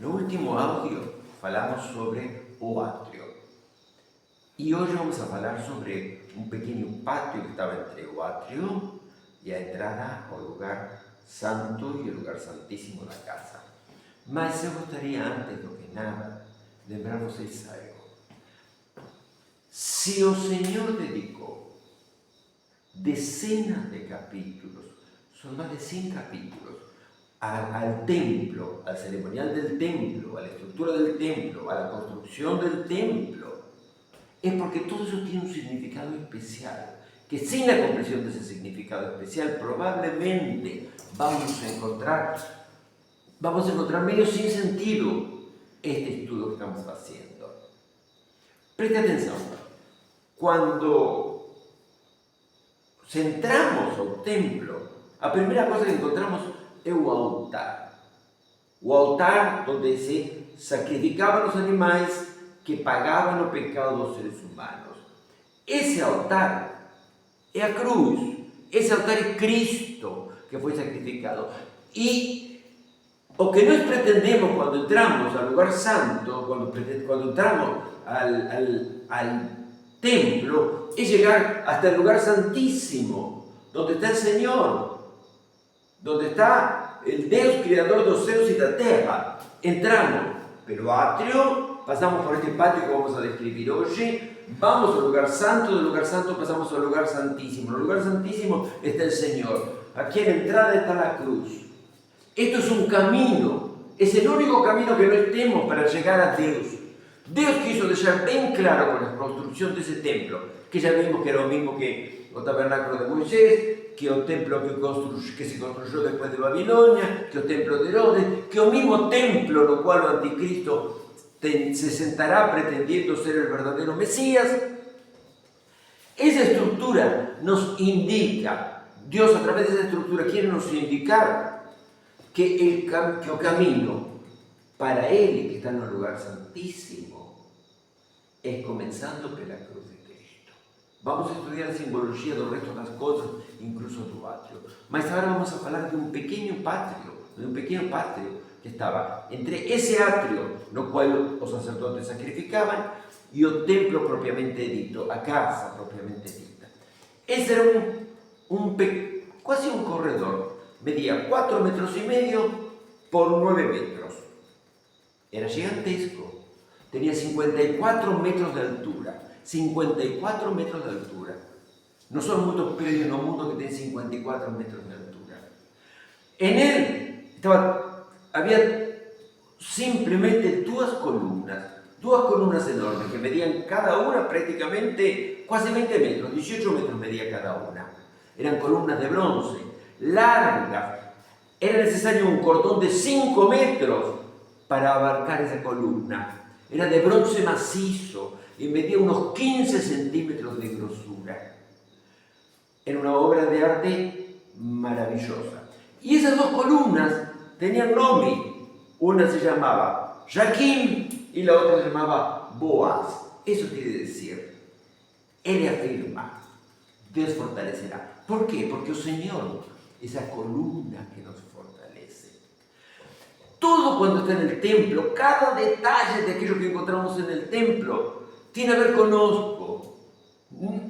No último áudio falamos sobre o átrio. E hoje vamos a falar sobre um pequeno pátio que estava entre o átrio e a entrada ao lugar santo e o lugar santíssimo da casa. Mas eu gostaria, antes do que nada, lembrar vocês algo. Se o Senhor dedicou dezenas de capítulos, son más de 100 capítulos, al templo, al ceremonial del templo, a la estructura del templo, a la construcción del templo, es porque todo eso tiene un significado especial, que sin la comprensión de ese significado especial probablemente vamos a encontrar medio sin sentido este estudio que estamos haciendo. Preste atención, cuando entramos ao templo, a primeira coisa que encontramos é o altar. O altar onde se sacrificavam os animais que pagavam o pecado dos seres humanos. Esse altar é a cruz, esse altar é Cristo que foi sacrificado. E o que nós pretendemos quando entramos ao lugar santo, quando entramos al templo, es llegar hasta el lugar santísimo, donde está el Señor, donde está el Dios creador de los cielos y de la tierra. Entramos pelo átrio, pasamos por este patio que vamos a describir hoy, vamos al lugar santo, del lugar santo pasamos al lugar santísimo. En el lugar santísimo está el Señor, aquí en la entrada está la cruz. Esto es un camino, es el único camino que nós temos para llegar a Dios. Deus quiso deixar bem claro com a construção desse templo, que já vimos que era o mesmo que o tabernáculo de Moisés, que o templo que se construyó depois de Babilônia, que o templo de Herodes, que o mesmo templo no qual o anticristo se sentará pretendiendo ser el verdadeiro Mesías. Essa estrutura nos indica, Deus a través dessa estrutura quiere nos indicar que o caminho para Ele, que está en un lugar santísimo, es comenzando por la cruz de Cristo. Vamos a estudiar a simbología del resto das cosas, incluso do átrio. Mas agora vamos a falar de un pequeño patio que estaba entre ese átrio no cual os sacerdotes sacrificaban y o templo propiamente dito, a casa propiamente dita. Ese era quasi un corredor, medía 4,5 metros por 9 metros. Era gigantesco, tenía 54 metros de altura, 54 metros de altura. No son muchos predios en el mundo que tienen 54 metros de altura. En él había simplemente dos columnas enormes que medían cada una prácticamente casi 20 metros, 18 metros medía cada una. Eran columnas de bronce, largas. Era necesario un cordón de 5 metros para abarcar esa columna. Era de bronce macizo y medía unos 15 centímetros de grosura. Era una obra de arte maravillosa. Y esas dos columnas tenían nombre. Una se llamaba Jaquín y la otra se llamaba Boaz. Eso quiere decir, Él afirma, Dios fortalecerá. ¿Por qué? Porque el Señor, esa columna que nos fortalece. Todo cuando está en el templo, cada detalle de aquello que encontramos en el templo, tiene a ver conosco.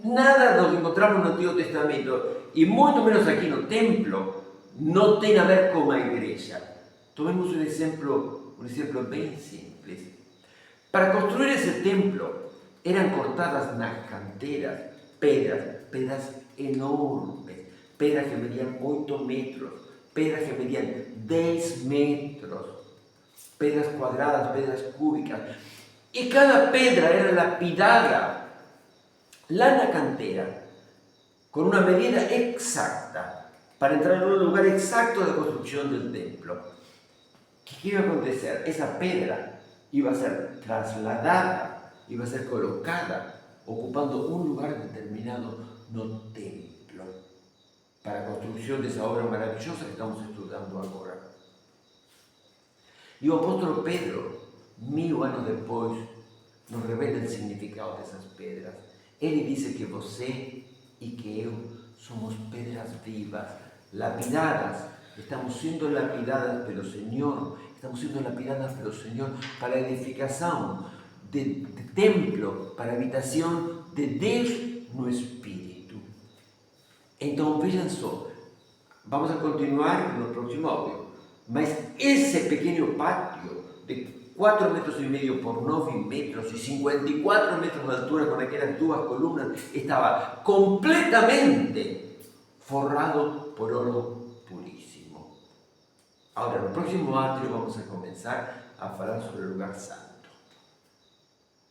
Nada de lo que encontramos en el Antiguo Testamento, y mucho menos aquí en el templo, no tiene a ver con la iglesia. Tomemos un ejemplo bien simple. Para construir ese templo, eran cortadas las canteras, pedras enormes, pedras que medían 8 metros, pedras que medían 10 metros, pedras cuadradas, pedras cúbicas, y cada pedra era lapidada, lana cantera, con una medida exacta, para entrar en un lugar exacto de construcción del templo. ¿Qué iba a acontecer? Esa pedra iba a ser trasladada, iba a ser colocada, ocupando un lugar determinado no templo, para la construcción de esa obra maravillosa que estamos estudiando ahora. Y el apóstol Pedro, 1000 años después, nos revela el significado de esas pedras. Él dice que você y que yo somos pedras vivas, lapidadas. Estamos siendo lapidadas pelo Señor, estamos sendo lapidadas pelo Senhor para a edificação de templo, para a habitação de Deus no Espírito. Então vejam só, vamos a continuar no próximo áudio, mas esse pequeno pátio de 4,5 metros por 9 metros e 54 metros de altura com aquelas duas colunas estava completamente forrado por ouro puríssimo. Agora, no próximo átrio vamos a começar a falar sobre o lugar santo.